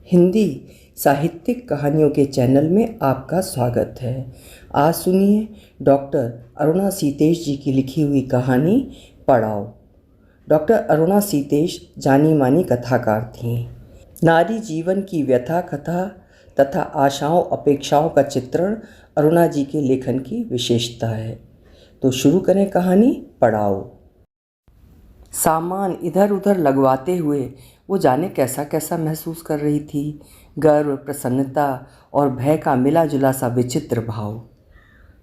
हिंदी साहित्यिक कहानियों के चैनल में आपका स्वागत है। आज सुनिए डॉक्टर अरुणा सीतेश जी की लिखी हुई कहानी पड़ाव। डॉक्टर अरुणा सीतेश जानी मानी कथाकार थीं। नारी जीवन की व्यथा कथा तथा आशाओं अपेक्षाओं का चित्रण अरुणा जी के लेखन की विशेषता है। तो शुरू करें कहानी पड़ाव। सामान इधर उधर लगवाते हुए वो जाने कैसा कैसा महसूस कर रही थी। गर्व, प्रसन्नता और भय का मिला जुला सा विचित्र भाव।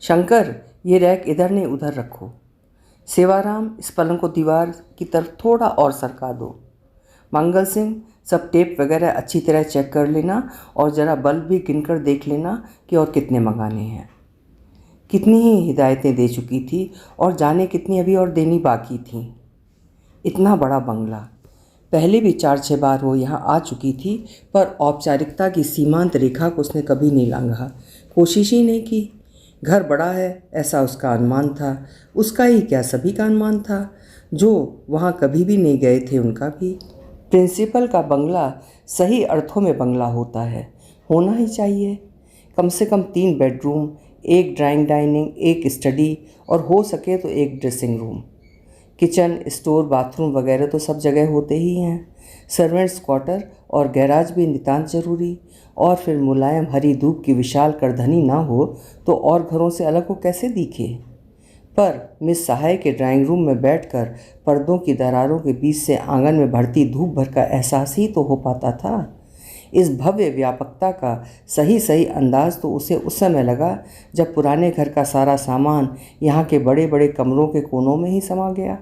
शंकर, ये रैक इधर नहीं उधर रखो। सेवाराम, इस पलंग को दीवार की तरफ थोड़ा और सरका दो। मंगल सिंह, सब टेप वगैरह अच्छी तरह चेक कर लेना और ज़रा बल्ब भी गिनकर देख लेना कि और कितने मंगाने हैं। कितनी ही हिदायतें दे चुकी थी और जाने कितनी अभी और देनी बाकी थीं। इतना बड़ा बंगला, पहले भी 4-6 बार वो यहाँ आ चुकी थी, पर औपचारिकता की सीमांत रेखा को उसने कभी नहीं लांघा, कोशिश ही नहीं की। घर बड़ा है ऐसा उसका अनुमान था। उसका ही क्या, सभी का अनुमान था जो वहाँ कभी भी नहीं गए थे, उनका भी। प्रिंसिपल का बंगला सही अर्थों में बंगला होता है, होना ही चाहिए। कम से कम 3 बेडरूम, 1 ड्राइंग डाइनिंग, 1 स्टडी और हो सके तो 1 dressing room. Kitchen, store, bathroom वगैरह तो सब जगह होते ही हैं। सर्वेंट्स क्वार्टर और गैराज भी नितांत जरूरी। और फिर मुलायम हरी धूप की विशाल करधनी ना हो तो और घरों से अलग वो कैसे दिखे। पर मिस सहाय के ड्राइंग रूम में बैठकर पर्दों की दरारों के बीच से आंगन में बढ़ती धूप भर का एहसास ही तो हो पाता था। इस भव्य व्यापकता का सही सही अंदाज तो उसे उस समय लगा जब पुराने घर का सारा सामान यहाँ के बड़े बड़े कमरों के कोनों में ही समा गया।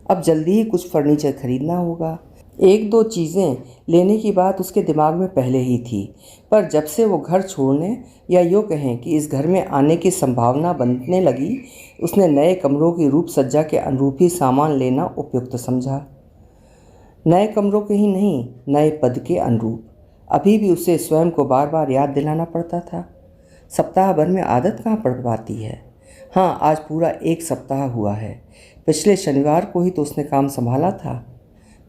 अब जल्दी ही कुछ फर्नीचर खरीदना होगा। 1-2 चीज़ें लेने की बात उसके दिमाग में पहले ही थी, पर जब से वो घर छोड़ने या यूँ कहें कि इस घर में आने की संभावना बनने लगी, उसने नए कमरों की रूप सज्जा के अनुरूप ही सामान लेना उपयुक्त समझा। नए कमरों के ही नहीं, नए पद के अनुरूप। अभी भी उसे स्वयं को बार बार याद दिलाना पड़ता था। सप्ताह भर में आदत कहाँ पड़ पाती है। हाँ, आज पूरा 1 सप्ताह हुआ है। पिछले शनिवार को ही तो उसने काम संभाला था।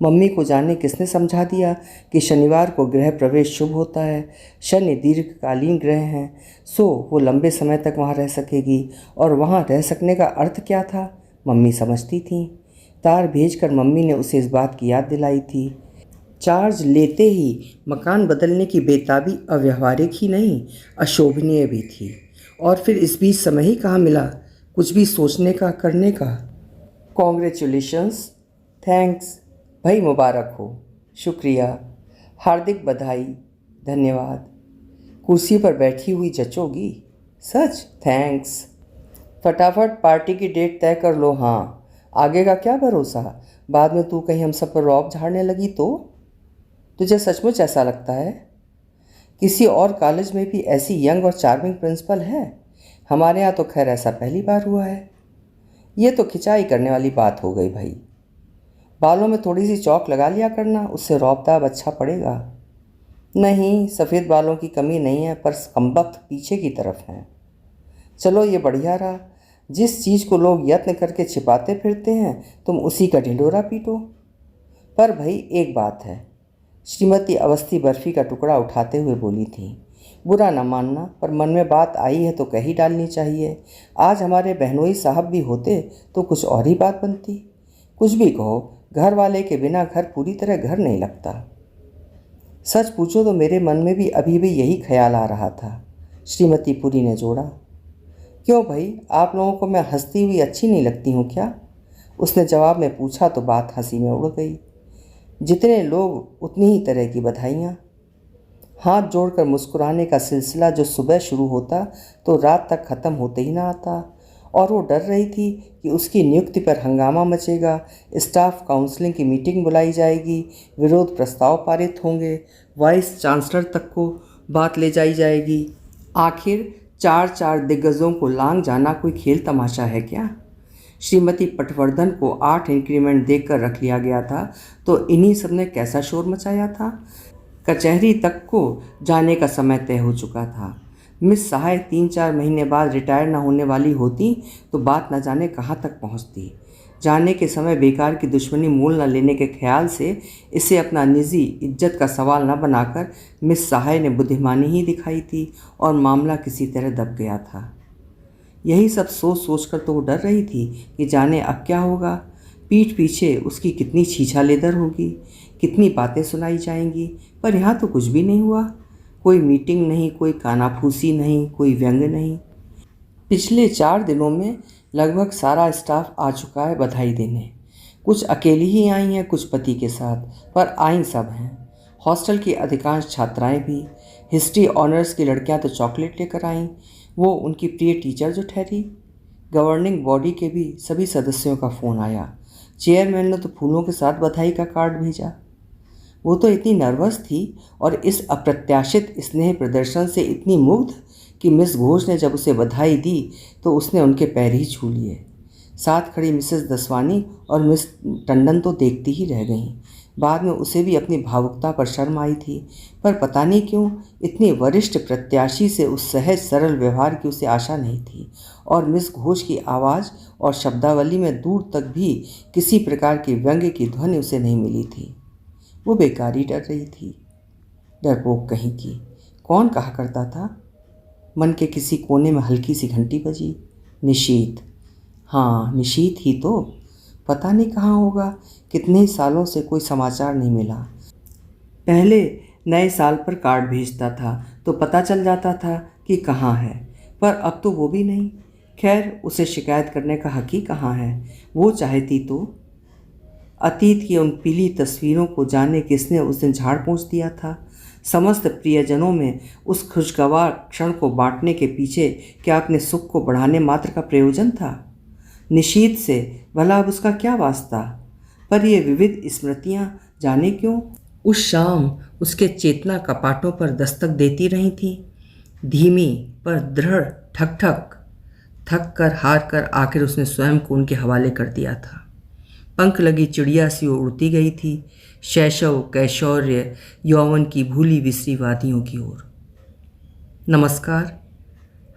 मम्मी को जाने किसने समझा दिया कि शनिवार को गृह प्रवेश शुभ होता है। शनि दीर्घकालीन ग्रह हैं, सो वो लंबे समय तक वहाँ रह सकेगी। और वहाँ रह सकने का अर्थ क्या था, मम्मी समझती थी। तार भेजकर मम्मी ने उसे इस बात की याद दिलाई थी। चार्ज लेते ही मकान बदलने की बेताबी अव्यावहारिक ही नहीं, अशोभनीय भी थी। और फिर इस बीच समय ही कहाँ मिला कुछ भी सोचने का, करने का। कॉन्ग्रेचुलेशंस, थैंक्स, भाई मुबारक हो, शुक्रिया, हार्दिक बधाई, धन्यवाद। कुर्सी पर बैठी हुई जचोगी, सच, थैंक्स। फटाफट पार्टी की डेट तय कर लो। हाँ, आगे का क्या भरोसा, बाद में तू कहीं हम सब पर रौब झाड़ने लगी तो। तुझे सचमुच ऐसा लगता है? किसी और कॉलेज में भी ऐसी यंग और चार्मिंग प्रिंसिपल है? हमारे यहाँ तो खैर ऐसा पहली बार हुआ है। ये तो खिंचाई करने वाली बात हो गई भाई। बालों में थोड़ी सी चौक लगा लिया करना, उससे रौबदाब अच्छा पड़ेगा। नहीं, सफ़ेद बालों की कमी नहीं है, पर कमबख्त पीछे की तरफ हैं। चलो, ये बढ़िया रहा। जिस चीज़ को लोग यत्न करके छिपाते फिरते हैं, तुम उसी का ढिंढोरा पीटो। पर भाई एक बात है, श्रीमती अवस्थी बर्फ़ी का टुकड़ा उठाते हुए बोली थी। बुरा न मानना, पर मन में बात आई है तो कही डालनी चाहिए। आज हमारे बहनोई साहब भी होते तो कुछ और ही बात बनती। कुछ भी कहो, घर वाले के बिना घर पूरी तरह घर नहीं लगता। सच पूछो तो मेरे मन में भी अभी भी यही ख्याल आ रहा था, श्रीमती पुरी ने जोड़ा। क्यों भाई, आप लोगों को मैं हंसती हुई अच्छी नहीं लगती हूँ क्या? उसने जवाब में पूछा तो बात हंसी में उड़ गई। जितने लोग उतनी ही तरह की बधाइयाँ। हाथ जोड़कर मुस्कुराने का सिलसिला जो सुबह शुरू होता तो रात तक ख़त्म होते ही ना आता। और वो डर रही थी कि उसकी नियुक्ति पर हंगामा मचेगा, स्टाफ काउंसलिंग की मीटिंग बुलाई जाएगी, विरोध प्रस्ताव पारित होंगे, वाइस चांसलर तक को बात ले जाई जाएगी। आखिर 4-4 दिग्गजों को लांग जाना कोई खेल तमाशा है क्या? श्रीमती पटवर्धन को 8 इंक्रीमेंट देकर रख लिया गया था, तो इन्हीं सब ने कैसा शोर मचाया था। कचहरी तक को जाने का समय तय हो चुका था। मिस सहाय 3-4 महीने बाद रिटायर न होने वाली होती तो बात न जाने कहाँ तक पहुँचती। जाने के समय बेकार की दुश्मनी मोल न लेने के ख्याल से इसे अपना निजी इज्जत का सवाल न बनाकर मिस सहाय ने बुद्धिमानी ही दिखाई थी और मामला किसी तरह दब गया था। यही सब सोच सोच कर तो वो डर रही थी कि जाने अब क्या होगा। पीठ पीछे उसकी कितनी छीछालेदर होगी, कितनी बातें सुनाई जाएंगी, पर यहाँ तो कुछ भी नहीं हुआ। कोई मीटिंग नहीं, कोई कानाफूसी नहीं, कोई व्यंग नहीं। पिछले 4 दिनों में लगभग सारा स्टाफ आ चुका है बधाई देने। कुछ अकेली ही आई हैं, कुछ पति के साथ, पर आई सब हैं। हॉस्टल की अधिकांश छात्राएं भी। हिस्ट्री ऑनर्स की लड़कियां तो चॉकलेट लेकर आईं, वो उनकी प्रिय टीचर जो ठहरी। गवर्निंग बॉडी के भी सभी सदस्यों का फ़ोन आया। चेयरमैन ने तो फूलों के साथ बधाई का कार्ड भेजा। वो तो इतनी नर्वस थी और इस अप्रत्याशित स्नेह प्रदर्शन से इतनी मुग्ध कि मिस घोष ने जब उसे बधाई दी तो उसने उनके पैर ही छू लिए। साथ खड़ी मिसेस दसवानी और मिस टंडन तो देखती ही रह गईं। बाद में उसे भी अपनी भावुकता पर शर्म आई थी, पर पता नहीं क्यों इतनी वरिष्ठ प्रत्याशी से उस सहज सरल व्यवहार की उसे आशा नहीं थी। और मिस घोष की आवाज़ और शब्दावली में दूर तक भी किसी प्रकार की व्यंग्य की ध्वनि उसे नहीं मिली थी। वो बेकारी डर रही थी। डरपोक कहीं की। कौन कहा करता था? मन के किसी कोने में हल्की सी घंटी बजी। निशीथ। हाँ, निशीथ ही तो। पता नहीं कहाँ होगा। कितने ही सालों से कोई समाचार नहीं मिला। पहले नए साल पर कार्ड भेजता था तो पता चल जाता था कि कहाँ है, पर अब तो वो भी नहीं। खैर, उसे शिकायत करने का हक ही कहाँ है। वो चाहती तो अतीत की उन पीली तस्वीरों को जाने किसने उस दिन झाड़ पोंछ दिया था। समस्त प्रियजनों में उस खुशगवार क्षण को बांटने के पीछे क्या अपने सुख को बढ़ाने मात्र का प्रयोजन था? निशीथ से भला अब उसका क्या वास्ता? पर ये विविध स्मृतियाँ जाने क्यों उस शाम उसके चेतना कपाटों पर दस्तक देती रही थीं। धीमी पर दृढ़ ठक ठक। थक कर हार कर आखिर उसने स्वयं को उनके हवाले कर दिया था। पंख लगी चिड़िया सी वो उड़ती गई थी, शैशव कैशौर्य यौवन की भूली बिसरी वादियों की ओर। नमस्कार।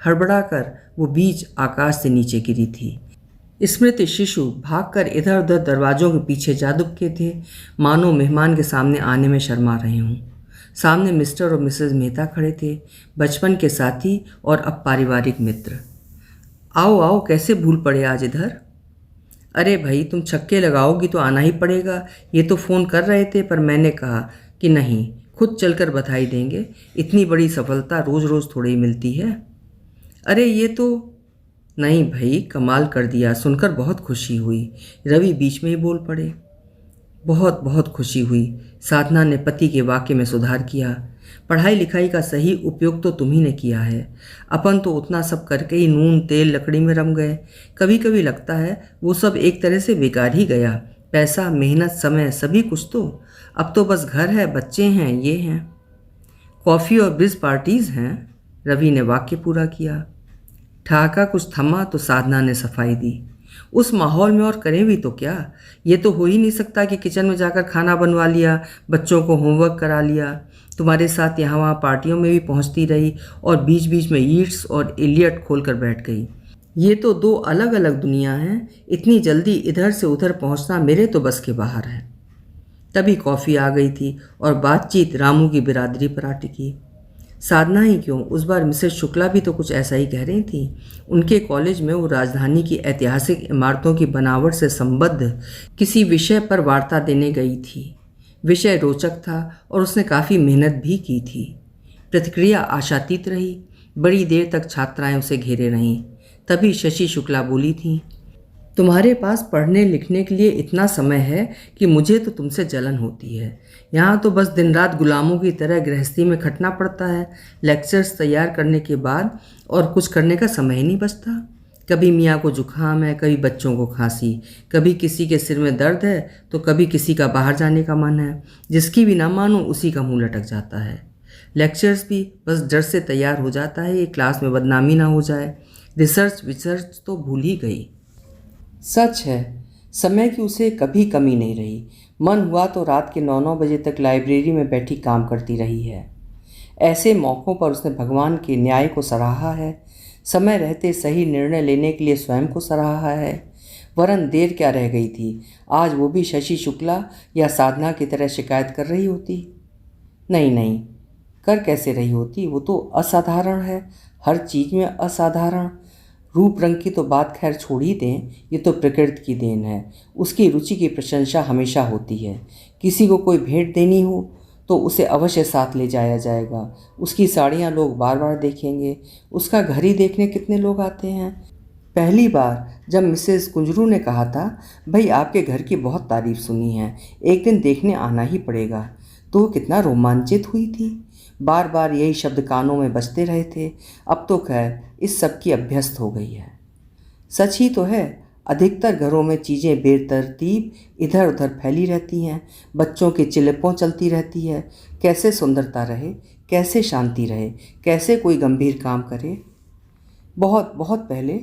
हड़बड़ा कर वो बीज आकाश से नीचे गिरी थी। स्मृति शिशु भागकर इधर उधर दरवाजों के पीछे जा दुबके थे, मानो मेहमान के सामने आने में शर्मा रहे हों। सामने मिस्टर और मिसेस मेहता खड़े थे, बचपन के साथी और अब पारिवारिक मित्र। आओ आओ, कैसे भूल पड़े आज इधर? अरे भाई, तुम छक्के लगाओगी तो आना ही पड़ेगा। ये तो फ़ोन कर रहे थे, पर मैंने कहा कि नहीं, खुद चलकर बधाई देंगे। इतनी बड़ी सफलता रोज़ रोज़ थोड़ी ही मिलती है। अरे ये तो नहीं भाई, कमाल कर दिया, सुनकर बहुत खुशी हुई। रवि बीच में ही बोल पड़े। बहुत बहुत खुशी हुई। साधना ने पति के वाक्य में सुधार किया। पढ़ाई लिखाई का सही उपयोग तो तुम्ही ने किया है। अपन तो उतना सब करके ही नून तेल लकड़ी में रम गए। कभी कभी लगता है वो सब एक तरह से बेकार ही गया। पैसा, मेहनत, समय, सभी कुछ तो। अब तो बस घर है, बच्चे हैं, ये हैं, कॉफ़ी और ब्रिज पार्टीज़ हैं। रवि ने वाक्य पूरा किया। ठहाका कुछ थमा तो साधना ने सफाई दी। उस माहौल में और करें भी तो क्या? ये तो हो ही नहीं सकता कि किचन में जाकर खाना बनवा लिया, बच्चों को होमवर्क करा लिया, तुम्हारे साथ यहाँ वहाँ पार्टियों में भी पहुँचती रही और बीच बीच में ईट्स और इलियट खोल कर बैठ गई। ये तो 2 अलग अलग दुनिया हैं। इतनी जल्दी इधर से उधर पहुँचना मेरे तो बस के बाहर है। तभी कॉफ़ी आ गई थी और बातचीत रामू की बिरादरी पर आ टिकी। साधना ही क्यों, उस बार मिसेस शुक्ला भी तो कुछ ऐसा ही कह रही थी। उनके कॉलेज में वो राजधानी की ऐतिहासिक इमारतों की बनावट से संबद्ध किसी विषय पर वार्ता देने गई थी। विषय रोचक था और उसने काफ़ी मेहनत भी की थी। प्रतिक्रिया आशातीत रही। बड़ी देर तक छात्राएं उसे घेरे रहीं। तभी शशि शुक्ला बोली थी, तुम्हारे पास पढ़ने लिखने के लिए इतना समय है कि मुझे तो तुमसे जलन होती है। यहाँ तो बस दिन रात गुलामों की तरह गृहस्थी में खटना पड़ता है। लेक्चर्स तैयार करने के बाद और कुछ करने का समय ही नहीं बचता। कभी मियाँ को जुकाम है, कभी बच्चों को खांसी, कभी किसी के सिर में दर्द है तो कभी किसी का बाहर जाने का मन है। जिसकी भी ना मानो उसी का मुंह लटक जाता है। लेक्चर्स भी बस डर से तैयार हो जाता है, ये क्लास में बदनामी ना हो जाए। रिसर्च तो भूल ही गई। सच है, समय की उसे कभी कमी नहीं रही। मन हुआ तो रात के 9-9 बजे तक लाइब्रेरी में बैठी काम करती रही है। ऐसे मौक़ों पर उसने भगवान के न्याय को सराहा है। समय रहते सही निर्णय लेने के लिए स्वयं को सराहा है। वरन देर क्या रह गई थी, आज वो भी शशि शुक्ला या साधना की तरह शिकायत कर रही होती। नहीं नहीं, कर कैसे रही होती, वो तो असाधारण है, हर चीज़ में असाधारण। रूप रंग की तो बात खैर छोड़ ही दें, ये तो प्रकृति की देन है, उसकी रुचि की प्रशंसा हमेशा होती है। किसी को कोई भेंट देनी हो तो उसे अवश्य साथ ले जाया जाएगा, उसकी साड़ियाँ लोग बार बार देखेंगे, उसका घर ही देखने कितने लोग आते हैं। पहली बार जब मिसेस कुंजरू ने कहा था, भाई आपके घर की बहुत तारीफ सुनी है, एक दिन देखने आना ही पड़ेगा, तो वो कितना रोमांचित हुई थी। बार बार यही शब्द कानों में बजते रहे थे। अब तो खैर इस सब की अभ्यस्त हो गई है। सच ही तो है, अधिकतर घरों में चीज़ें बेतरतीब इधर उधर फैली रहती हैं, बच्चों की चिल्लपों चलती रहती है। कैसे सुंदरता रहे, कैसे शांति रहे, कैसे कोई गंभीर काम करे। बहुत बहुत पहले,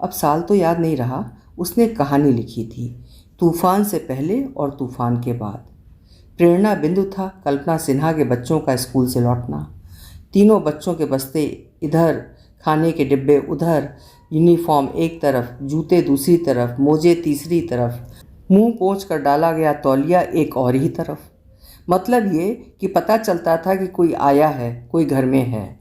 अब साल तो याद नहीं रहा, उसने एक कहानी लिखी थी, तूफान से पहले और तूफान के बाद। प्रेरणा बिंदु था कल्पना सिन्हा के बच्चों का स्कूल से लौटना। तीनों बच्चों के बस्ते इधर, खाने के डिब्बे उधर, यूनिफॉर्म एक तरफ, जूते दूसरी तरफ, मोजे तीसरी तरफ, मुंह पोंछ कर डाला गया तौलिया एक और ही तरफ। मतलब ये कि पता चलता था कि कोई आया है, कोई घर में है।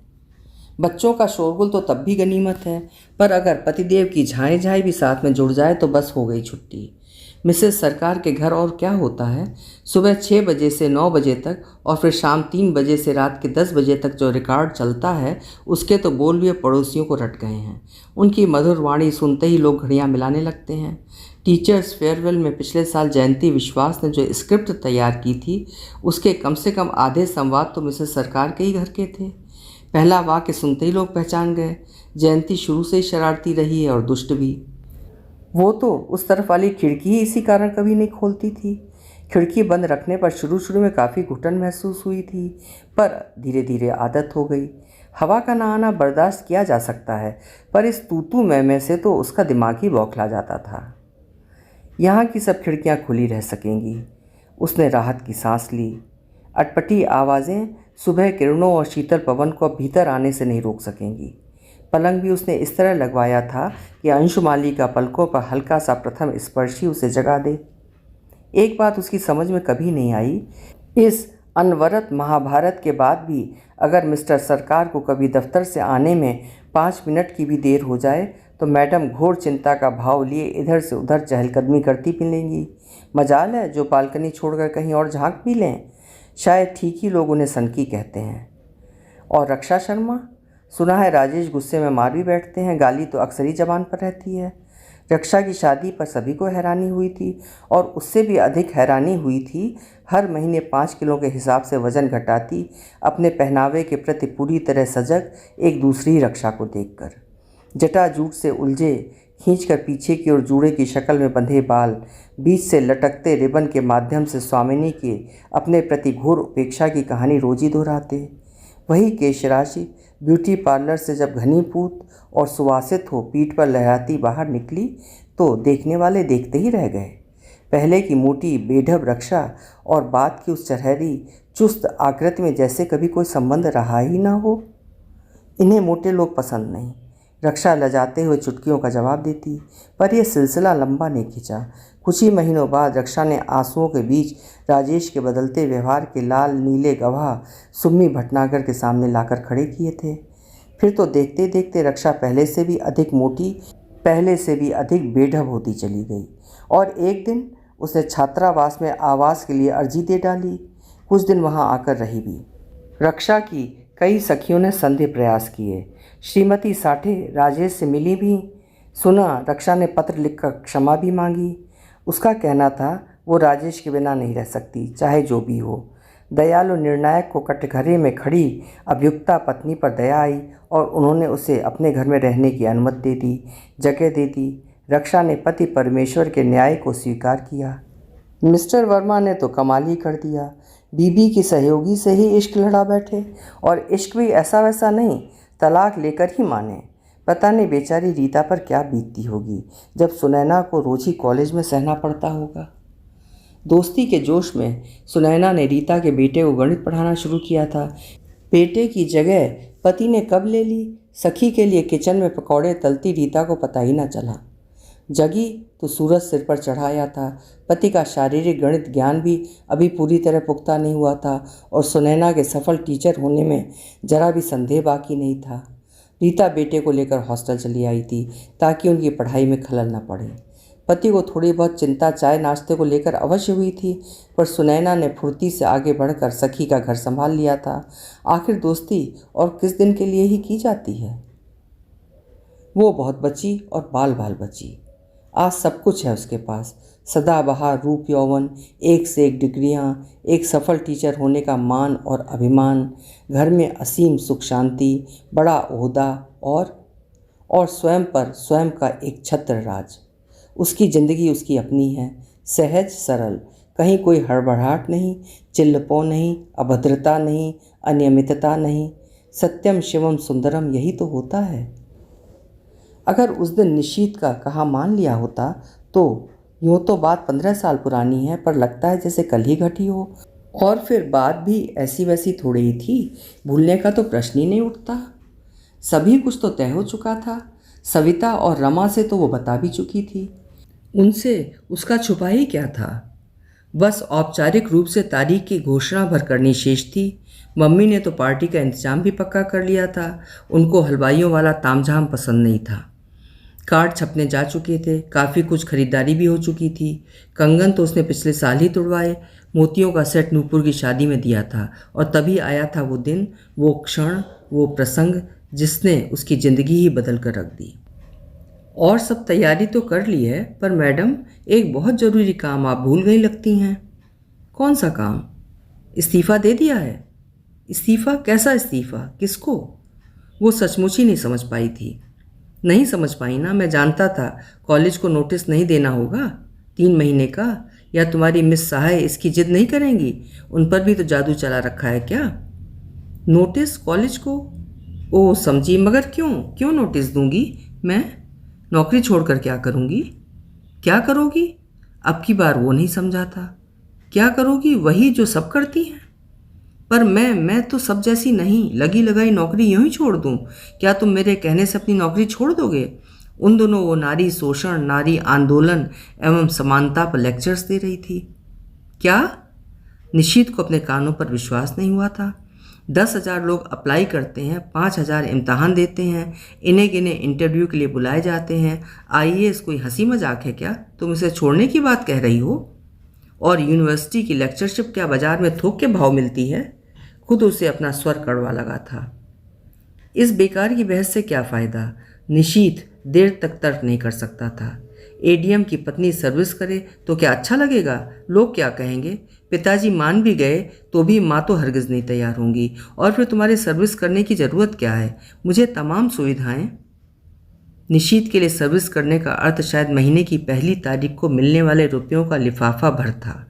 बच्चों का शोरगुल तो तब भी गनीमत है, पर अगर पतिदेव की झाएं झाएं भी साथ में जुड़ जाए तो बस हो गई छुट्टी। मिसेस सरकार के घर और क्या होता है, सुबह 6 बजे से 9 बजे तक और फिर शाम 3 बजे से रात के 10 बजे तक जो रिकॉर्ड चलता है, उसके तो बोल भी पड़ोसियों को रट गए हैं। उनकी मधुर वाणी सुनते ही लोग घड़ियाँ मिलाने लगते हैं। टीचर्स फेयरवेल में पिछले साल जयंती विश्वास ने जो स्क्रिप्ट तैयार की थी, उसके कम से कम आधे संवाद तो मिसेस सरकार के ही घर के थे। पहला वाक्य सुनते ही लोग पहचान गए, जयंती शुरू से ही शरारती रही है और दुष्ट भी। वो तो उस तरफ वाली खिड़की ही इसी कारण कभी नहीं खोलती थी। खिड़की बंद रखने पर शुरू शुरू में काफ़ी घुटन महसूस हुई थी, पर धीरे धीरे आदत हो गई। हवा का ना आना बर्दाश्त किया जा सकता है, पर इस तूतू में से तो उसका दिमाग ही बौखला जाता था। यहाँ की सब खिड़कियाँ खुली रह सकेंगी। उसने राहत की सांस ली। अटपटी आवाज़ें सुबह किरणों और शीतल पवन को अब भीतर आने से नहीं रोक सकेंगी। पलंग भी उसने इस तरह लगवाया था कि अंशुमाली का पलकों पर हल्का सा प्रथम स्पर्श ही उसे जगा दे। एक बात उसकी समझ में कभी नहीं आई, इस अनवरत महाभारत के बाद भी अगर मिस्टर सरकार को कभी दफ्तर से आने में 5 मिनट की भी देर हो जाए तो मैडम घोर चिंता का भाव लिए इधर से उधर चहलकदमी करती मिलेंगी। मजाल है जो बालकनी छोड़कर कहीं और झांक भी लें। शायद ठीक ही लोग उन्हें सनकी कहते हैं। और रक्षा शर्मा, सुना है राजेश गुस्से में मार भी बैठते हैं, गाली तो अक्सर ही जबान पर रहती है। रक्षा की शादी पर सभी को हैरानी हुई थी, और उससे भी अधिक हैरानी हुई थी हर महीने 5 किलो के हिसाब से वज़न घटाती, अपने पहनावे के प्रति पूरी तरह सजग एक दूसरी रक्षा को देखकर। जटाजूट से उलझे, खींचकर पीछे की ओर जूड़े की शक्ल में बंधे बाल, बीच से लटकते रिबन के माध्यम से स्वामिनी के अपने प्रति घोर उपेक्षा की कहानी रोज ही दोहराते। वही केशराशि ब्यूटी पार्लर से जब घनीभूत और सुवासित हो पीठ पर लहराती बाहर निकली तो देखने वाले देखते ही रह गए। पहले की मोटी बेढब रक्षा और बाद की उस चरहरी चुस्त आकृति में जैसे कभी कोई संबंध रहा ही ना हो। इन्हें मोटे लोग पसंद नहीं। रक्षा लजाते हुए चुटकियों का जवाब देती, पर यह सिलसिला लंबा नहीं खिंचा। कुछ ही महीनों बाद रक्षा ने आंसुओं के बीच राजेश के बदलते व्यवहार के लाल नीले गवाह सुम्मी भटनागर के सामने लाकर खड़े किए थे। फिर तो देखते देखते रक्षा पहले से भी अधिक मोटी, पहले से भी अधिक बेढब होती चली गई, और एक दिन उसने छात्रावास में आवास के लिए अर्जी दे डाली। कुछ दिन वहां आकर रही भी। रक्षा की कई सखियों ने संधि प्रयास किए। श्रीमती साठे राजेश से मिली भी, सुना रक्षा ने पत्र लिखकर क्षमा भी मांगी। उसका कहना था वो राजेश के बिना नहीं रह सकती, चाहे जो भी हो। दयालु निर्णायक को कटघरे में खड़ी अभियुक्ता पत्नी पर दया आई और उन्होंने उसे अपने घर में रहने की अनुमति दे दी, जगह दे दी। रक्षा ने पति परमेश्वर के न्याय को स्वीकार किया। मिस्टर वर्मा ने तो कमाल ही कर दिया। बीबी की सहयोगी से ही इश्क लड़ा बैठे, और इश्क भी ऐसा वैसा नहीं, तलाक लेकर ही माने। पता नहीं बेचारी रीता पर क्या बीतती होगी जब सुनैना को रोज ही कॉलेज में सहना पड़ता होगा। दोस्ती के जोश में सुनैना ने रीता के बेटे को गणित पढ़ाना शुरू किया था। बेटे की जगह पति ने कब ले ली, सखी के लिए किचन में पकौड़े तलती रीता को पता ही ना चला। जगी तो सूरज सिर पर चढ़ाया था। पति का शारीरिक गणित ज्ञान भी अभी पूरी तरह पुख्ता नहीं हुआ था और सुनैना के सफल टीचर होने में जरा भी संदेह बाकी नहीं था। रीता बेटे को लेकर हॉस्टल चली आई थी ताकि उनकी पढ़ाई में खलल न पड़े। पति को थोड़ी बहुत चिंता चाय नाश्ते को लेकर अवश्य हुई थी, पर सुनैना ने फुर्ती से आगे बढ़कर सखी का घर संभाल लिया था। आखिर दोस्ती और किस दिन के लिए ही की जाती है। वो बहुत बची और बाल बाल बची। आज सब कुछ है उसके पास, सदाबहार रूप यौवन, एक से एक डिग्रियाँ, एक सफल टीचर होने का मान और अभिमान, घर में असीम सुख शांति, बड़ा ओहदा और स्वयं पर स्वयं का एक छत्र राज। उसकी ज़िंदगी उसकी अपनी है, सहज सरल, कहीं कोई हड़बड़ाहट नहीं, चिल्लपो नहीं, अभद्रता नहीं, अनियमितता नहीं। सत्यम शिवम सुंदरम यही तो होता है। अगर उस दिन निशीथ का कहा मान लिया होता तो यूँ तो बात 15 साल पुरानी है, पर लगता है जैसे कल ही घटी हो। और फिर बात भी ऐसी वैसी थोड़ी ही थी, भूलने का तो प्रश्न ही नहीं उठता। सभी कुछ तो तय हो चुका था। सविता और रमा से तो वो बता भी चुकी थी, उनसे उसका छुपा ही क्या था। बस औपचारिक रूप से तारीख की घोषणा भर करनी शेष थी। मम्मी ने तो पार्टी का इंतजाम भी पक्का कर लिया था। उनको हलवाइयों वाला तामझाम पसंद नहीं था। कार्ड छपने जा चुके थे, काफ़ी कुछ खरीदारी भी हो चुकी थी। कंगन तो उसने पिछले साल ही तुड़वाए, मोतियों का सेट नूपुर की शादी में दिया था। और तभी आया था वो दिन, वो क्षण, वो प्रसंग जिसने उसकी ज़िंदगी ही बदल कर रख दी। और सब तैयारी तो कर ली है, पर मैडम एक बहुत ज़रूरी काम आप भूल गई लगती हैं। कौन सा काम? इस्तीफ़ा दे दिया है। इस्तीफ़ा? कैसा इस्तीफ़ा? किसको? वो सचमुच ही नहीं समझ पाई थी। नहीं समझ पाई ना, मैं जानता था कॉलेज को नोटिस नहीं देना होगा 3 महीने का। या तुम्हारी मिस सहाय इसकी जिद नहीं करेंगी? उन पर भी तो जादू चला रखा है क्या? नोटिस कॉलेज को? ओह समझी, मगर क्यों नोटिस दूंगी मैं? नौकरी छोड़कर क्या करूंगी? क्या करोगी? अब की बार वो नहीं समझा था। क्या करोगी? वही जो सब करती हैं। पर मैं तो सब जैसी नहीं, लगी लगाई नौकरी यूं ही छोड़ दूं? क्या तुम मेरे कहने से अपनी नौकरी छोड़ दोगे? उन दोनों वो नारी शोषण, नारी आंदोलन एवं समानता पर लेक्चर्स दे रही थी। क्या? निशीथ को अपने कानों पर विश्वास नहीं हुआ था। 10,000 लोग अप्लाई करते हैं, 5,000 इम्तहान देते हैं, इन्हें गिने इंटरव्यू के लिए बुलाए जाते हैं। IAS कोई हंसी मजाक है क्या? तुम इसे छोड़ने की बात कह रही हो? और यूनिवर्सिटी की लेक्चरशिप क्या बाजार में थोक के भाव मिलती है? खुद उसे अपना स्वर कड़वा लगा था। इस बेकार की बहस से क्या फ़ायदा? निशीथ देर तक तर्क नहीं कर सकता था। ADM की पत्नी सर्विस करे तो क्या अच्छा लगेगा? लोग क्या कहेंगे? पिताजी मान भी गए तो भी माँ तो हरगिज़ नहीं तैयार होंगी। और फिर तुम्हारी सर्विस करने की ज़रूरत क्या है? मुझे तमाम सुविधाएं। निशीथ के लिए सर्विस करने का अर्थ शायद महीने की पहली तारीख को मिलने वाले रुपयों का लिफाफा भर था,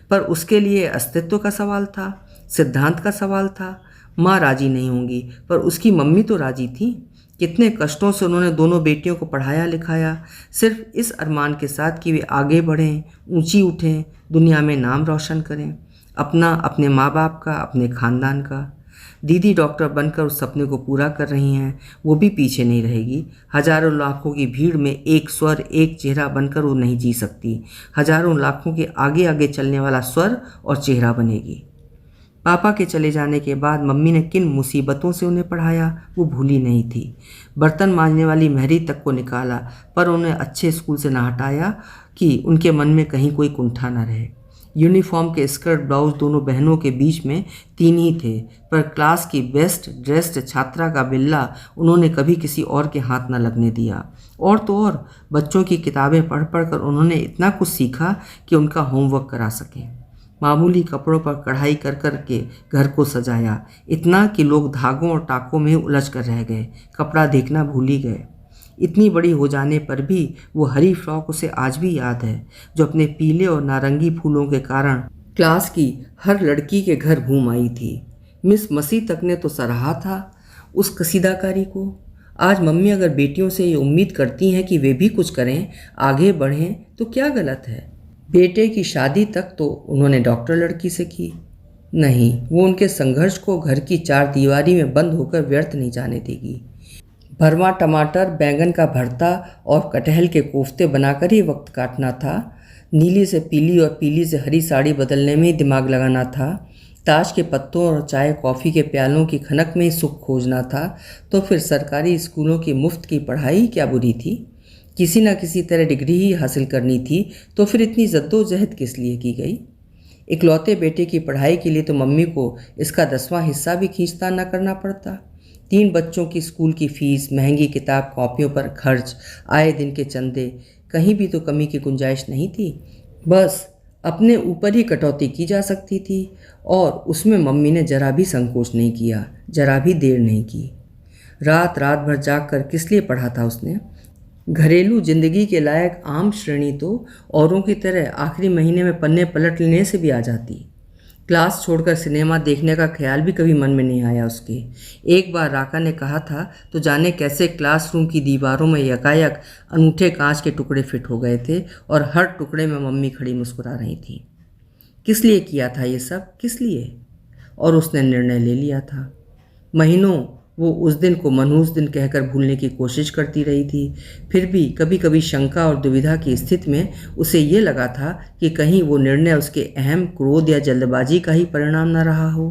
पर उसके लिए अस्तित्व का सवाल था, सिद्धांत का सवाल था। माँ राजी नहीं होंगी, पर उसकी मम्मी तो राजी थी। कितने कष्टों से उन्होंने दोनों बेटियों को पढ़ाया लिखाया, सिर्फ इस अरमान के साथ कि वे आगे बढ़ें, ऊंची उठें, दुनिया में नाम रोशन करें, अपना, अपने माँ बाप का, अपने खानदान का। दीदी डॉक्टर बनकर उस सपने को पूरा कर रही हैं, वो भी पीछे नहीं रहेगी। हजारों लाखों की भीड़ में एक स्वर, एक चेहरा बनकर वो नहीं जी सकती। हजारों लाखों के आगे आगे चलने वाला स्वर और चेहरा बनेगी। पापा के चले जाने के बाद मम्मी ने किन मुसीबतों से उन्हें पढ़ाया वो भूली नहीं थी। बर्तन मांजने वाली महरी तक को निकाला, पर उन्हें अच्छे स्कूल से ना हटाया कि उनके मन में कहीं कोई कुंठा न रहे। यूनिफॉर्म के स्कर्ट ब्लाउज दोनों बहनों के बीच में 3 ही थे, पर क्लास की बेस्ट ड्रेस्ड छात्रा का बिल्ला उन्होंने कभी किसी और के हाथ न लगने दिया। और तो और बच्चों की किताबें पढ़ पढ़ कर उन्होंने इतना कुछ सीखा कि उनका होमवर्क करा सकें। मामूली कपड़ों पर कढ़ाई कर कर के घर को सजाया, इतना कि लोग धागों और टाकों में उलझ कर रह गए, कपड़ा देखना भूल ही गए। इतनी बड़ी हो जाने पर भी वो हरी फ्रॉक उसे आज भी याद है, जो अपने पीले और नारंगी फूलों के कारण क्लास की हर लड़की के घर घूम आई थी। मिस मसीह तक ने तो सराहा था उस कसीदाकारी को। आज मम्मी अगर बेटियों से ये उम्मीद करती हैं कि वे भी कुछ करें, आगे बढ़ें, तो क्या गलत है? बेटे की शादी तक तो उन्होंने डॉक्टर लड़की से की। नहीं, वो उनके संघर्ष को घर की 4 दीवारी में बंद होकर व्यर्थ नहीं जाने देगी। भरवा टमाटर, बैंगन का भरता और कटहल के कोफ्ते बनाकर ही वक्त काटना था। नीली से पीली और पीली से हरी साड़ी बदलने में ही दिमाग लगाना था। ताश के पत्तों और चाय कॉफ़ी के प्यालों की खनक में ही सुख खोजना था। तो फिर सरकारी स्कूलों की मुफ्त की पढ़ाई क्या बुरी थी? किसी न किसी तरह डिग्री ही हासिल करनी थी, तो फिर इतनी जद्दोजहद किस लिए की गई? इकलौते बेटे की पढ़ाई के लिए तो मम्मी को इसका 10वां हिस्सा भी खींचतान न करना पड़ता। 3 बच्चों की स्कूल की फीस, महंगी किताब कॉपियों पर खर्च, आए दिन के चंदे, कहीं भी तो कमी की गुंजाइश नहीं थी। बस अपने ऊपर ही कटौती की जा सकती थी, और उसमें मम्मी ने जरा भी संकोच नहीं किया, जरा भी देर नहीं की। रात रात भर जाग कर किस लिए पढ़ा था उसने? घरेलू जिंदगी के लायक आम श्रेणी तो औरों की तरह आखिरी महीने में पन्ने पलट लेने से भी आ जाती। क्लास छोड़कर सिनेमा देखने का ख्याल भी कभी मन में नहीं आया उसके। एक बार राका ने कहा था तो जाने कैसे क्लासरूम की दीवारों में यकायक अनूठे कांच के टुकड़े फिट हो गए थे, और हर टुकड़े में मम्मी खड़ी मुस्कुरा रही थी। किस लिए किया था ये सब, किस लिए? और उसने निर्णय ले लिया था। महीनों वो उस दिन को मनहूस दिन कहकर भूलने की कोशिश करती रही थी। फिर भी कभी कभी शंका और दुविधा की स्थिति में उसे ये लगा था कि कहीं वो निर्णय उसके अहम क्रोध या जल्दबाजी का ही परिणाम न रहा हो।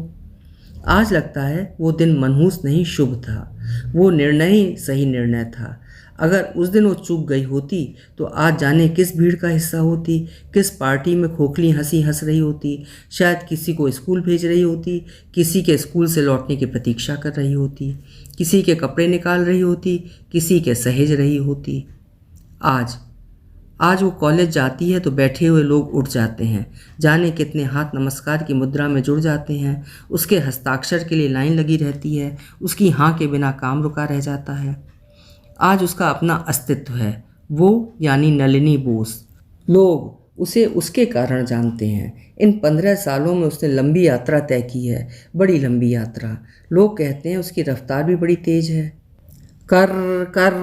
आज लगता है वो दिन मनहूस नहीं, शुभ था। वो निर्णय ही सही निर्णय था। अगर उस दिन वो चूक गई होती तो आज जाने किस भीड़ का हिस्सा होती, किस पार्टी में खोखली हंसी हंस रही होती। शायद किसी को स्कूल भेज रही होती, किसी के स्कूल से लौटने की प्रतीक्षा कर रही होती, किसी के कपड़े निकाल रही होती, किसी के सहेज रही होती। आज वो कॉलेज जाती है तो बैठे हुए लोग उठ जाते हैं, जाने कितने हाथ नमस्कार की मुद्रा में जुड़ जाते हैं। उसके हस्ताक्षर के लिए लाइन लगी रहती है, उसकी हाँ के बिना काम रुका रह जाता है। आज उसका अपना अस्तित्व है, वो यानी नलिनी बोस। लोग उसे उसके कारण जानते हैं। इन 15 सालों में उसने लंबी यात्रा तय की है, बड़ी लंबी यात्रा। लोग कहते हैं उसकी रफ्तार भी बड़ी तेज है। कर कर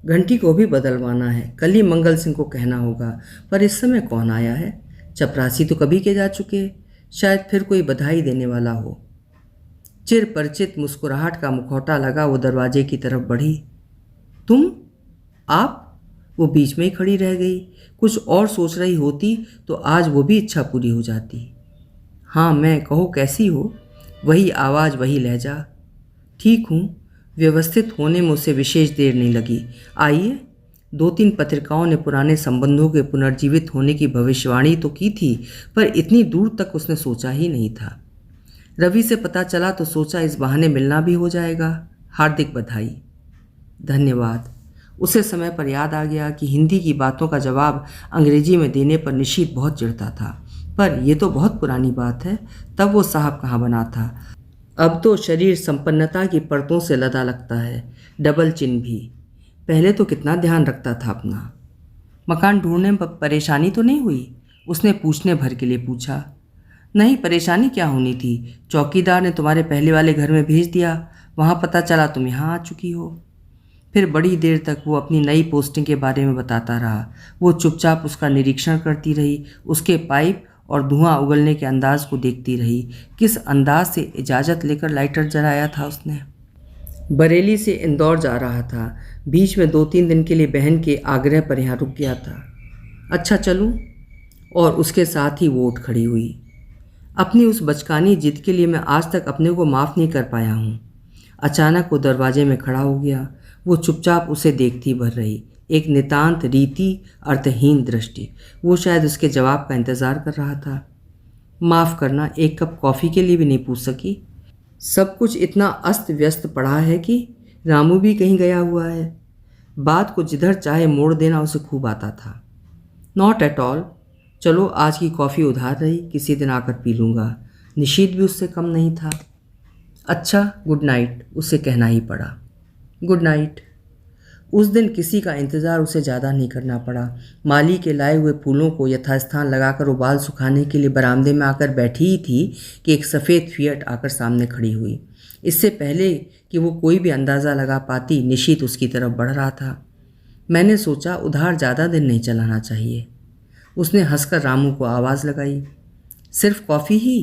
घंटी को भी बदलवाना है, कल ही मंगल सिंह को कहना होगा। पर इस समय कौन आया है? चपरासी तो कभी के जा चुके, शायद फिर कोई बधाई देने वाला हो। चिर परिचित मुस्कुराहट का मुखौटा लगा वो दरवाजे की तरफ बढ़ी। तुम? आप? वो बीच में ही खड़ी रह गई। कुछ और सोच रही होती तो आज वो भी इच्छा पूरी हो जाती। हाँ मैं, कहो कैसी हो? वही आवाज़, वही लहजा। ठीक हूँ। व्यवस्थित होने में उसे विशेष देर नहीं लगी। आइए। 2-3 पत्रिकाओं ने पुराने संबंधों के पुनर्जीवित होने की भविष्यवाणी तो की थी, पर इतनी दूर तक उसने सोचा ही नहीं था। रवि से पता चला तो सोचा इस बहाने मिलना भी हो जाएगा। हार्दिक बधाई। धन्यवाद। उसे समय पर याद आ गया कि हिंदी की बातों का जवाब अंग्रेजी में देने पर निशीथ बहुत चिढ़ता था। पर यह तो बहुत पुरानी बात है, तब वो साहब कहाँ बना था। अब तो शरीर संपन्नता की परतों से लदा लगता है, डबल चिन्ह भी। पहले तो कितना ध्यान रखता था अपना। मकान ढूंढने में परेशानी तो नहीं हुई? उसने पूछने भर के लिए पूछा। नहीं, परेशानी क्या होनी थी? चौकीदार ने तुम्हारे पहले वाले घर में भेज दिया, वहाँ पता चला तुम यहाँ आ चुकी हो। फिर बड़ी देर तक वो अपनी नई पोस्टिंग के बारे में बताता रहा। वो चुपचाप उसका निरीक्षण करती रही, उसके पाइप और धुआं उगलने के अंदाज को देखती रही। किस अंदाज से इजाज़त लेकर लाइटर जलाया था उसने। बरेली से इंदौर जा रहा था, बीच में 2-3 दिन के लिए बहन के आग्रह पर यहाँ रुक गया था। अच्छा चलूँ? और उसके साथ ही वो उठ खड़ी हुई। अपनी उस बचकानी जिद के लिए मैं आज तक अपने को माफ़ नहीं कर पाया हूँ। अचानक वो दरवाजे में खड़ा हो गया। वो चुपचाप उसे देखती भर रही, एक नितांत रीति अर्थहीन दृष्टि। वो शायद उसके जवाब का इंतज़ार कर रहा था। माफ़ करना, एक कप कॉफ़ी के लिए भी नहीं पूछ सकी? सब कुछ इतना अस्त व्यस्त पड़ा है कि रामू भी कहीं गया हुआ है। बात को जिधर चाहे मोड़ देना उसे खूब आता था। Not at all. चलो आज की कॉफ़ी उधार रही, किसी दिन आकर पी लूँगा। निशीथ भी उससे कम नहीं था। अच्छा, गुड नाइट, उसे कहना ही पड़ा। Good night. उस दिन किसी का इंतज़ार उसे ज़्यादा नहीं करना पड़ा। माली के लाए हुए फूलों को यथास्थान लगाकर वो बाल सुखाने के लिए बरामदे में आकर बैठी ही थी कि एक सफ़ेद फिएट आकर सामने खड़ी हुई। इससे पहले कि वो कोई भी अंदाज़ा लगा पाती, निशीथ उसकी तरफ बढ़ रहा था। मैंने सोचा उधार ज़्यादा दिन नहीं चलाना चाहिए। उसने हंसकर रामू को आवाज़ लगाई। सिर्फ कॉफ़ी ही?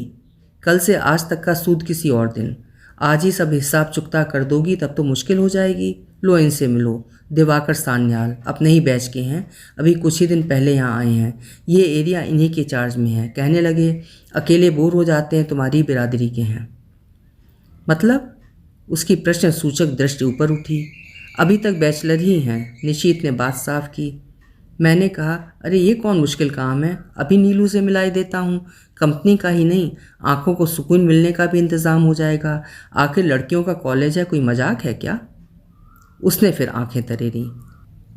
कल से आज तक का सूद किसी और दिन। आज ही सब हिसाब चुकता कर दोगी तब तो मुश्किल हो जाएगी। लो इनसे मिलो। दिवाकर सान्याल अपने ही बैच के हैं, अभी कुछ ही दिन पहले यहाँ आए हैं। ये एरिया इन्हीं के चार्ज में है। कहने लगे अकेले बोर हो जाते हैं, तुम्हारी बिरादरी के हैं। मतलब? उसकी प्रश्न सूचक दृष्टि ऊपर उठी। अभी तक बैचलर ही हैं, निशीत ने बात साफ की। मैंने कहा अरे ये कौन मुश्किल काम है, अभी नीलू से मिलाई देता हूँ। कंपनी का ही नहीं, आंखों को सुकून मिलने का भी इंतज़ाम हो जाएगा। आखिर लड़कियों का कॉलेज है, कोई मजाक है क्या? उसने फिर आंखें तरेरी।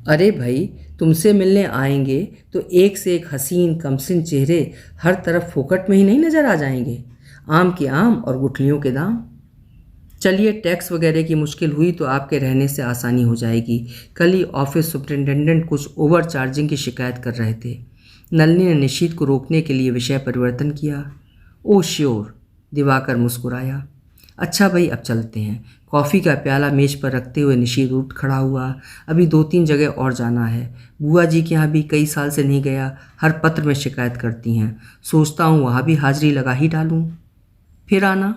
अरे भाई, तुमसे मिलने आएंगे तो एक से एक हसीन कमसिन चेहरे हर तरफ फोकट में ही नहीं नज़र आ जाएंगे। आम के आम और गुठलियों के दाम। चलिए, टैक्स वगैरह की मुश्किल हुई तो आपके रहने से आसानी हो जाएगी। कल ही ऑफिस सुपरिटेंडेंट कुछ ओवर चार्जिंग की शिकायत कर रहे थे। नलिनी ने निशीत को रोकने के लिए विषय परिवर्तन किया। ओह श्योर, दिवाकर मुस्कुराया। अच्छा भाई, अब चलते हैं। कॉफ़ी का प्याला मेज पर रखते हुए निशीत उठ खड़ा हुआ। अभी 2-3 जगह और जाना है। बुआ जी के यहाँ भी कई साल से नहीं गया, हर पत्र में शिकायत करती हैं। सोचता हूँ वहाँ भी हाजिरी लगा ही डालूँ। फिर आना।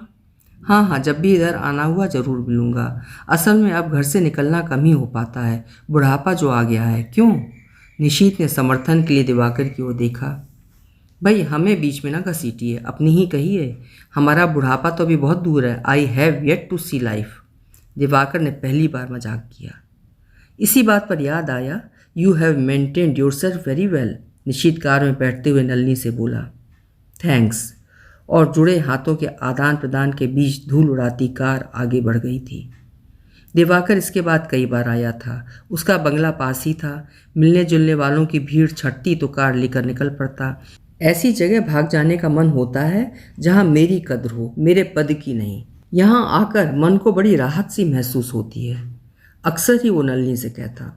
हाँ हाँ, जब भी इधर आना हुआ ज़रूर मिलूँगा। असल में अब घर से निकलना कम ही हो पाता है, बुढ़ापा जो आ गया है। क्यों? निशीत ने समर्थन के लिए दिवाकर की ओर देखा। भाई, हमें बीच में ना घसीटिए, अपनी ही कहिए। हमारा बुढ़ापा तो अभी बहुत दूर है। I have yet to see life. Diwakar ने पहली बार मजाक किया। इसी बात पर याद आया, you have maintained your self very well. Nishit car में बैठते हुए नलिनी से बोला। थैंक्स। और जुड़े हाथों के आदान प्रदान के बीच धूल उड़ाती कार आगे बढ़ गई थी। दिवाकर इसके बाद कई बार आया था। उसका बंगला पास ही था। मिलने जुलने वालों की भीड़ छटती तो कार लेकर निकल पड़ता। ऐसी जगह भाग जाने का मन होता है जहाँ मेरी कद्र हो, मेरे पद की नहीं। यहाँ आकर मन को बड़ी राहत सी महसूस होती है, अक्सर ही वो नलिनी से कहता।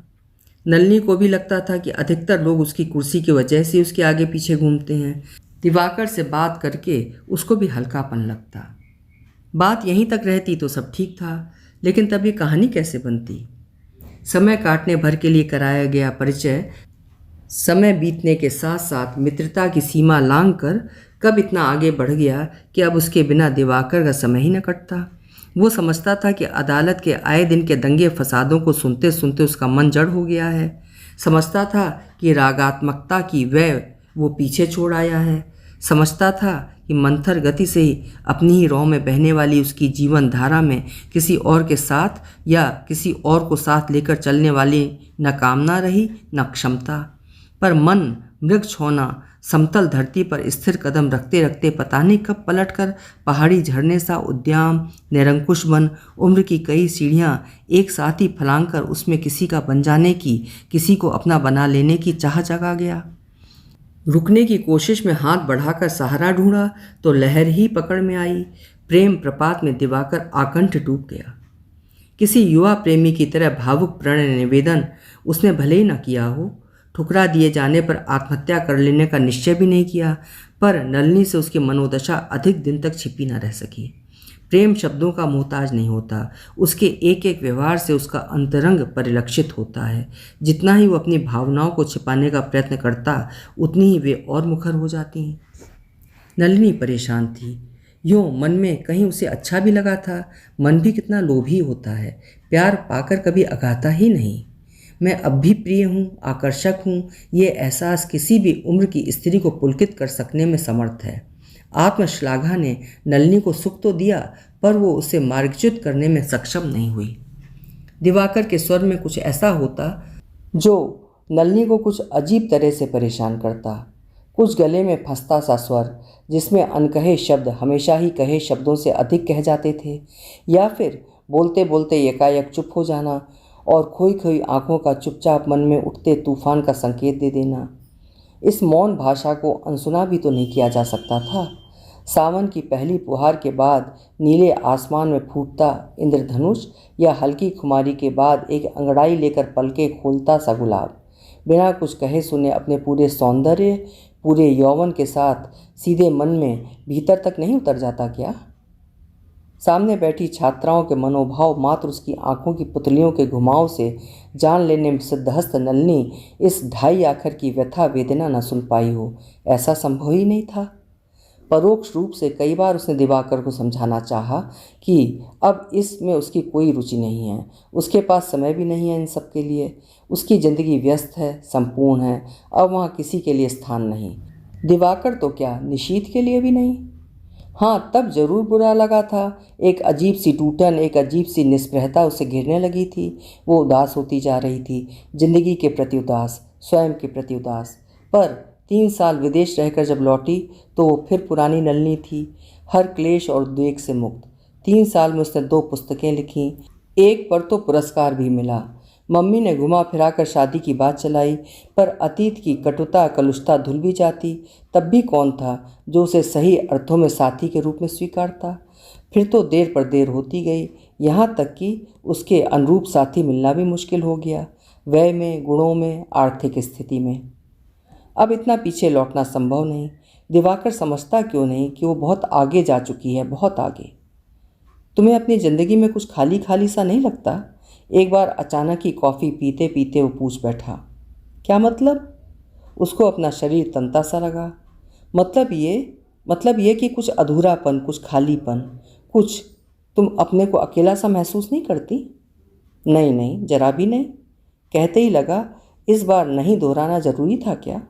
नलिनी को भी लगता था कि अधिकतर लोग उसकी कुर्सी की वजह से उसके आगे पीछे घूमते हैं। दिवाकर से बात करके उसको भी हल्कापन लगता। बात यहीं तक रहती तो सब ठीक था, लेकिन तब ये कहानी कैसे बनती? समय काटने भर के लिए कराया गया परिचय समय बीतने के साथ साथ मित्रता की सीमा लांघकर कब इतना आगे बढ़ गया कि अब उसके बिना दिवाकर का समय ही न कटता। वो समझता था कि अदालत के आए दिन के दंगे फसादों को सुनते सुनते उसका मन जड़ हो गया है। समझता था कि रागात्मकता की वह वो पीछे छोड़ आया है। समझता था कि मंथर गति से ही अपनी ही रौं में बहने वाली उसकी जीवन धारा में किसी और के साथ या किसी और को साथ लेकर चलने वाली न कामना रही न क्षमता। पर मन मृग छोना समतल धरती पर स्थिर कदम रखते रखते पता नहीं कब पलटकर पहाड़ी झरने सा उद्याम निरंकुश बन उम्र की कई सीढ़ियां एक साथ ही फलांग कर उसमें किसी का बन जाने की, किसी को अपना बना लेने की चाह जगा गया। रुकने की कोशिश में हाथ बढ़ाकर सहारा ढूंढा तो लहर ही पकड़ में आई। प्रेम प्रपात में दिवाकर आकंठ डूब गया। किसी युवा प्रेमी की तरह भावुक प्रणय निवेदन उसने भले ही न किया हो, ठुकरा दिए जाने पर आत्महत्या कर लेने का निश्चय भी नहीं किया, पर नलिनी से उसकी मनोदशा अधिक दिन तक छिपी न रह सकी। प्रेम शब्दों का मोहताज नहीं होता, उसके एक एक व्यवहार से उसका अंतरंग परिलक्षित होता है। जितना ही वो अपनी भावनाओं को छिपाने का प्रयत्न करता उतनी ही वे और मुखर हो जाती हैं। नलिनी परेशान थी। यूँ मन में कहीं उसे अच्छा भी लगा था। मन भी कितना लोभी होता है, प्यार पाकर कभी अगाता ही नहीं। मैं अब भी प्रिय हूँ, आकर्षक हूँ, ये एहसास किसी भी उम्र की स्त्री को पुलकित कर सकने में समर्थ है। आत्मश्लाघा ने नलिनी को सुख तो दिया, पर वो उसे मार्गच्युत करने में सक्षम नहीं हुई। दिवाकर के स्वर में कुछ ऐसा होता जो नलिनी को कुछ अजीब तरह से परेशान करता। कुछ गले में फंसता सा स्वर जिसमें अनकहे शब्द हमेशा ही कहे शब्दों से अधिक कह जाते थे, या फिर बोलते बोलते एकाएक चुप हो जाना और खोई खोई आंखों का चुपचाप मन में उठते तूफान का संकेत दे देना। इस मौन भाषा को अनसुना भी तो नहीं किया जा सकता था। सावन की पहली फुहार के बाद नीले आसमान में फूटता इंद्रधनुष या हल्की खुमारी के बाद एक अंगड़ाई लेकर पलके खोलता सा गुलाब बिना कुछ कहे सुने अपने पूरे सौंदर्य पूरे यौवन के साथ सीधे मन में भीतर तक नहीं उतर जाता क्या? सामने बैठी छात्राओं के मनोभाव मात्र उसकी आंखों की पुतलियों के घुमाव से जान लेने में सिद्धहस्त नलिनी इस ढाई आखर की व्यथा वेदना न सुन पाई हो, ऐसा संभव ही नहीं था। परोक्ष रूप से कई बार उसने दिवाकर को समझाना चाहा कि अब इसमें उसकी कोई रुचि नहीं है, उसके पास समय भी नहीं है इन सब के लिए, उसकी ज़िंदगी व्यस्त है, संपूर्ण है, अब वहाँ किसी के लिए स्थान नहीं। दिवाकर तो क्या, निशीथ के लिए भी नहीं। हाँ, तब जरूर बुरा लगा था। एक अजीब सी टूटन, एक अजीब सी निस्पृहता उसे घेरने लगी थी। वो उदास होती जा रही थी, जिंदगी के प्रति उदास, स्वयं के प्रति उदास। पर 3 साल विदेश रहकर जब लौटी तो वो फिर पुरानी नलिनी थी, हर क्लेश और उद्वेग से मुक्त। 3 साल में उसने 2 पुस्तकें लिखीं, एक पर तो पुरस्कार भी मिला। मम्मी ने घुमा फिरा कर शादी की बात चलाई, पर अतीत की कटुता कलुषता धुल भी जाती, तब भी कौन था जो उसे सही अर्थों में साथी के रूप में स्वीकारता। फिर तो देर पर देर होती गई, यहाँ तक कि उसके अनुरूप साथी मिलना भी मुश्किल हो गया, व्यय में, गुणों में, आर्थिक स्थिति में। अब इतना पीछे लौटना संभव नहीं। दिवाकर समझता क्यों नहीं कि वो बहुत आगे जा चुकी है, बहुत आगे। तुम्हें अपनी ज़िंदगी में कुछ खाली खाली सा नहीं लगता? एक बार अचानक ही कॉफ़ी पीते पीते वो पूछ बैठा। क्या मतलब? उसको अपना शरीर तनता सा लगा। मतलब ये कि कुछ अधूरापन, कुछ खालीपन, कुछ। तुम अपने को अकेला सा महसूस नहीं करती? नहीं नहीं, जरा भी नहीं। कहते ही लगा, इस बार नहीं दोहराना जरूरी था क्या?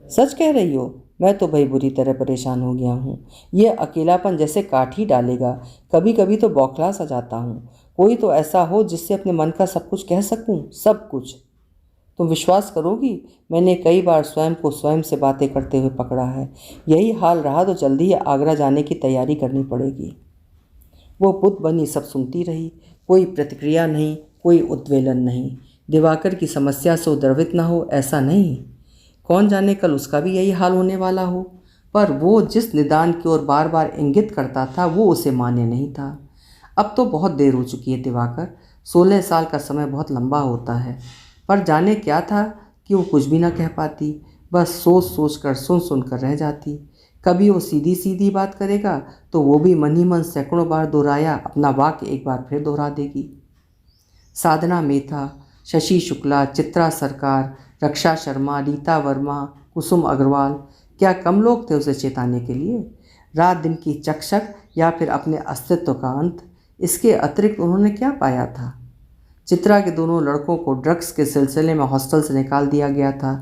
सच कह रही हो? मैं तो भाई बुरी तरह परेशान हो गया हूँ। ये अकेलापन जैसे काट ही डालेगा। कभी कभी तो बौखला सा जाता हूँ। कोई तो ऐसा हो जिससे अपने मन का सब कुछ कह सकूँ, सब कुछ। तुम विश्वास करोगी, मैंने कई बार स्वयं को स्वयं से बातें करते हुए पकड़ा है। यही हाल रहा तो जल्दी ही आगरा जाने की तैयारी करनी पड़ेगी। वो पुत बनी सब सुनती रही, कोई प्रतिक्रिया नहीं, कोई उद्वेलन नहीं। दिवाकर की समस्या से वो द्रवित न हो, ऐसा नहीं। कौन जाने कल उसका भी यही हाल होने वाला हो। पर वो जिस निदान की ओर बार बार इंगित करता था वो उसे मान्य नहीं था। अब तो बहुत देर हो चुकी है दिवाकर। 16 साल का समय बहुत लंबा होता है। पर जाने क्या था कि वो कुछ भी ना कह पाती, बस सोच सोच कर, सुन सुन कर रह जाती। कभी वो सीधी सीधी बात करेगा तो वो भी मन ही मन सैकड़ों बार दोहराया अपना वाक्य एक बार फिर दोहरा देगी। साधना मेहता, शशि शुक्ला, चित्रा सरकार, रक्षा शर्मा, रीता वर्मा, कुसुम अग्रवाल, क्या कम लोग थे उसे चेताने के लिए? रात दिन की चकचक या फिर अपने अस्तित्व का अंत, इसके अतिरिक्त उन्होंने क्या पाया था? चित्रा के दोनों लड़कों को ड्रग्स के सिलसिले में हॉस्टल से निकाल दिया गया था।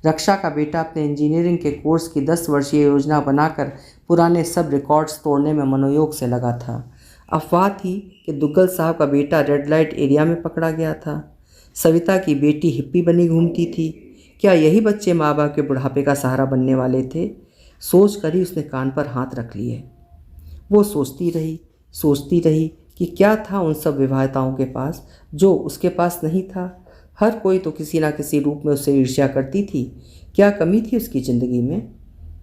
रक्षा का बेटा अपने इंजीनियरिंग के कोर्स की 10 वर्षीय योजना बनाकर पुराने सब रिकॉर्ड्स तोड़ने में मनोयोग से लगा था। अफवाह थी कि दुग्गल साहब का बेटा रेड लाइट एरिया में पकड़ा गया था। सविता की बेटी हिप्पी बनी घूमती थी। क्या यही बच्चे माँ बाप के बुढ़ापे का सहारा बनने वाले थे? सोच कर ही उसने कान पर हाथ रख लिए। वो सोचती रही कि क्या था उन सब विवाहिताओं के पास जो उसके पास नहीं था। हर कोई तो किसी न किसी रूप में उससे ईर्ष्या करती थी। क्या कमी थी उसकी ज़िंदगी में?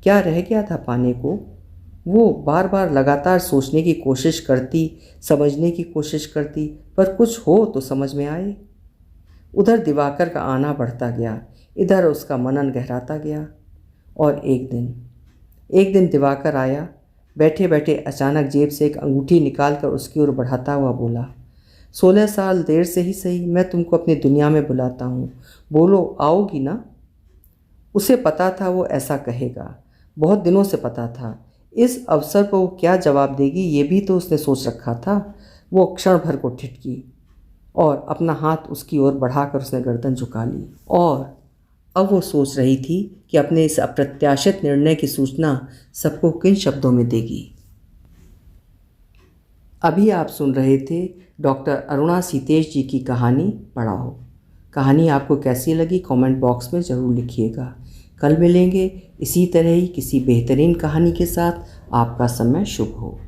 क्या रह गया था पाने को? वो बार बार लगातार सोचने की कोशिश करती, समझने की कोशिश करती, पर कुछ हो तो समझ में आए। उधर दिवाकर का आना बढ़ता गया, इधर उसका मनन गहराता गया। और एक दिन दिवाकर आया। बैठे बैठे अचानक जेब से एक अंगूठी निकालकर उसकी ओर बढ़ाता हुआ बोला, 16 साल देर से ही सही, मैं तुमको अपनी दुनिया में बुलाता हूँ। बोलो, आओगी ना? उसे पता था वो ऐसा कहेगा, बहुत दिनों से पता था। इस अवसर पर वो क्या जवाब देगी ये भी तो उसने सोच रखा था। वो क्षण भर को ठिठकी और अपना हाथ उसकी ओर बढ़ाकर उसने गर्दन झुका ली। और अब वो सोच रही थी कि अपने इस अप्रत्याशित निर्णय की सूचना सबको किन शब्दों में देगी। अभी आप सुन रहे थे डॉक्टर अरुणा सीतेश जी की कहानी पढ़ाओ। कहानी आपको कैसी लगी कमेंट बॉक्स में ज़रूर लिखिएगा। कल मिलेंगे इसी तरह ही किसी बेहतरीन कहानी के साथ। आपका समय शुभ हो।